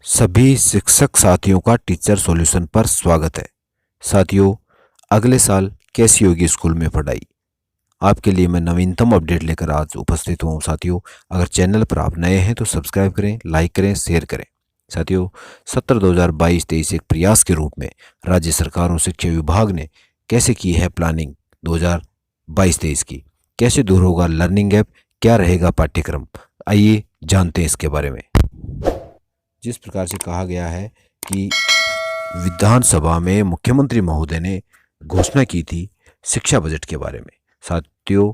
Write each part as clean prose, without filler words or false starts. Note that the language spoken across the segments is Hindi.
सभी शिक्षक साथियों का टीचर सॉल्यूशन पर स्वागत है। साथियों, अगले साल कैसी होगी स्कूल में पढ़ाई, आपके लिए मैं नवीनतम अपडेट लेकर आज उपस्थित हुआ हूँ। साथियों, अगर चैनल पर आप नए हैं तो सब्सक्राइब करें, लाइक करें, शेयर करें। साथियों, सत्र 2022-23 एक प्रयास के रूप में राज्य सरकार और शिक्षा विभाग ने कैसे की है प्लानिंग 2022-23 की, कैसे दूर होगा लर्निंग गैप, क्या रहेगा पाठ्यक्रम, आइए जानते हैं इसके बारे में। जिस प्रकार से कहा गया है कि विधानसभा में मुख्यमंत्री महोदय ने घोषणा की थी शिक्षा बजट के बारे में। साथियों,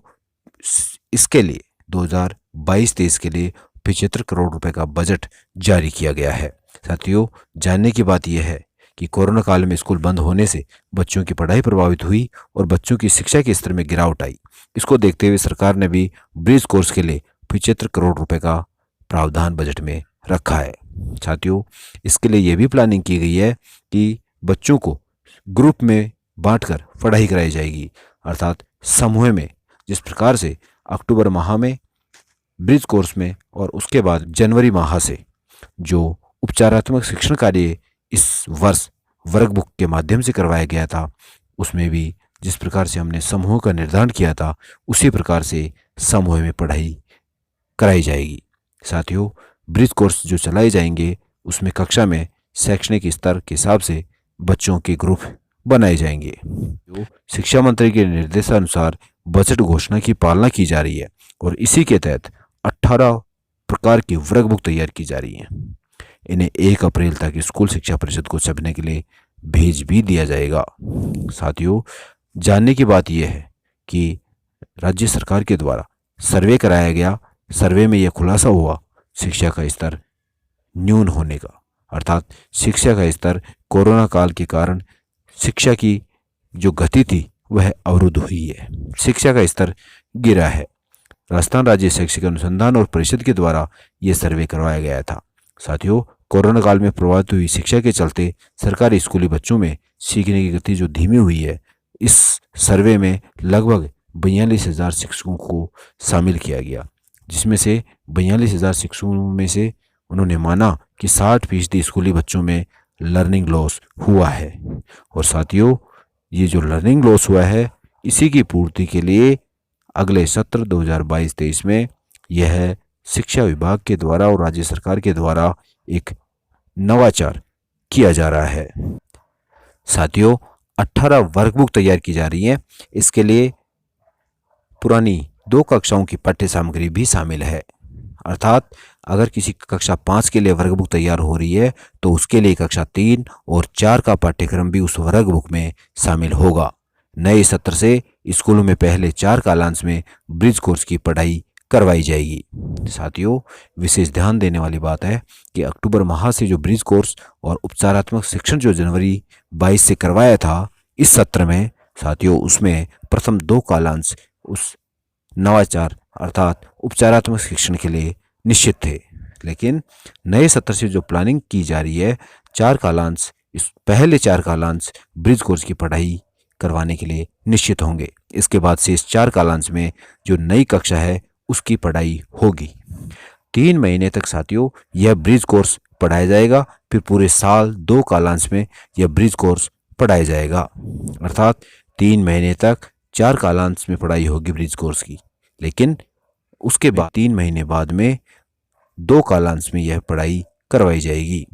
इसके लिए 2022-23 के लिए 75 करोड़ रुपए का बजट जारी किया गया है। साथियों, जानने की बात यह है कि कोरोना काल में स्कूल बंद होने से बच्चों की पढ़ाई प्रभावित हुई और बच्चों की शिक्षा के स्तर में गिरावट आई। इसको देखते हुए सरकार ने भी ब्रिज कोर्स के लिए 75 करोड़ रुपए का प्रावधान बजट में रखा है। साथियों, इसके लिए यह भी प्लानिंग की गई है कि बच्चों को ग्रुप में बांटकर पढ़ाई कराई जाएगी, अर्थात समूह में। जिस प्रकार से अक्टूबर माह में ब्रिज कोर्स में और उसके बाद जनवरी माह से जो उपचारात्मक शिक्षण कार्य इस वर्ष वर्क बुक के माध्यम से करवाया गया था, उसमें भी जिस प्रकार से हमने समूह का निर्धारण किया था, उसी प्रकार से समूह में पढ़ाई कराई जाएगी। साथियों, ब्रिज कोर्स जो चलाए जाएंगे उसमें कक्षा में शैक्षणिक स्तर के हिसाब से बच्चों के ग्रुप बनाए जाएंगे। जो शिक्षा मंत्री के निर्देशानुसार बजट घोषणा की पालना की जा रही है और इसी के तहत 18 प्रकार की वर्क बुक तैयार की जा रही हैं। इन्हें 1 अप्रैल तक स्कूल शिक्षा परिषद को छपने के लिए भेज भी दिया जाएगा। साथियों, जानने की बात यह है कि राज्य सरकार के द्वारा सर्वे कराया गया, सर्वे में यह खुलासा हुआ शिक्षा का स्तर न्यून होने का, अर्थात शिक्षा का स्तर कोरोना काल के कारण शिक्षा की जो गति थी वह अवरुद्ध हुई है, शिक्षा का स्तर गिरा है। राजस्थान राज्य शैक्षिक अनुसंधान और परिषद के द्वारा यह सर्वे करवाया गया था। साथियों, कोरोना काल में प्रभावित हुई शिक्षा के चलते सरकारी स्कूली बच्चों में सीखने की गति जो धीमी हुई है, इस सर्वे में लगभग 42,000 शिक्षकों को शामिल किया गया, जिसमें से 42,000 शिक्षकों में से उन्होंने माना कि 60% स्कूली बच्चों में लर्निंग लॉस हुआ है। और साथियों, ये जो लर्निंग लॉस हुआ है, इसी की पूर्ति के लिए अगले सत्र 2022-23 में यह शिक्षा विभाग के द्वारा और राज्य सरकार के द्वारा एक नवाचार किया जा रहा है। साथियों, 18 वर्कबुक तैयार की जा रही है। इसके लिए पुरानी 2 कक्षाओं की पाठ्य सामग्री भी शामिल है, अर्थात अगर किसी कक्षा 5 के लिए वर्कबुक तैयार हो रही है तो उसके लिए कक्षा 3 और 4 का पाठ्यक्रम भी उस वर्कबुक में शामिल होगा। नए सत्र से स्कूलों में पहले 4 कालांश में ब्रिज कोर्स की पढ़ाई करवाई जाएगी। साथियों, विशेष ध्यान देने वाली बात है कि अक्टूबर माह से जो ब्रिज कोर्स और उपचारात्मक शिक्षण जो जनवरी 22 से करवाया था इस सत्र में, साथियों, उसमें प्रथम 2 कालांश उस नवाचार अर्थात उपचारात्मक शिक्षण के लिए निश्चित थे। लेकिन नए सत्र से जो प्लानिंग की जा रही है, 4 कालांश, इस पहले 4 कालांश ब्रिज कोर्स की पढ़ाई करवाने के लिए निश्चित होंगे। इसके बाद से इस 4 कालांश में जो नई कक्षा है उसकी पढ़ाई होगी। 3 महीने तक साथियों यह ब्रिज कोर्स पढ़ाया जाएगा, फिर पूरे साल 2 कालांश में यह ब्रिज कोर्स पढ़ाया जाएगा, अर्थात 3 महीने तक 4 कालांश में पढ़ाई होगी ब्रिज कोर्स की। लेकिन उसके बाद 3 महीने बाद में 2 कालांश में यह पढ़ाई करवाई जाएगी।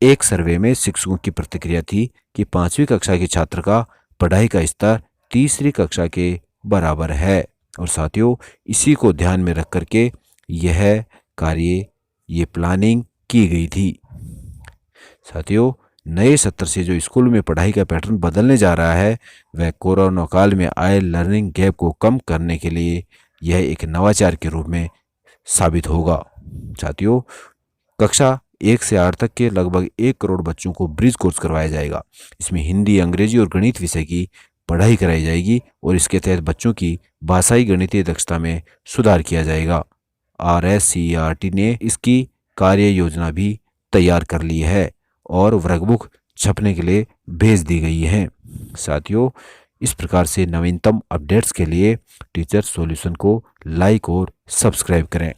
एक सर्वे में शिक्षकों की प्रतिक्रिया थी कि 5वीं कक्षा के छात्र का पढ़ाई का स्तर 3री कक्षा के बराबर है। और साथियों, इसी को ध्यान में रख करके यह कार्य, ये प्लानिंग की गई थी। साथियों, नए सत्र से जो स्कूल में पढ़ाई का पैटर्न बदलने जा रहा है, वह कोरोना काल में आए लर्निंग गैप को कम करने के लिए यह एक नवाचार के रूप में साबित होगा। साथियों, कक्षा 1 से 8 तक के लगभग 1 करोड़ बच्चों को ब्रिज कोर्स करवाया जाएगा। इसमें हिंदी, अंग्रेजी और गणित विषय की पढ़ाई कराई जाएगी और इसके तहत बच्चों की भाषाई गणितीय दक्षता में सुधार किया जाएगा। RSCERT ने इसकी कार्य योजना भी तैयार कर ली है और वर्कबुक छपने के लिए भेज दी गई है। साथियों, इस प्रकार से नवीनतम अपडेट्स के लिए टीचर सॉल्यूशन को लाइक और सब्सक्राइब करें।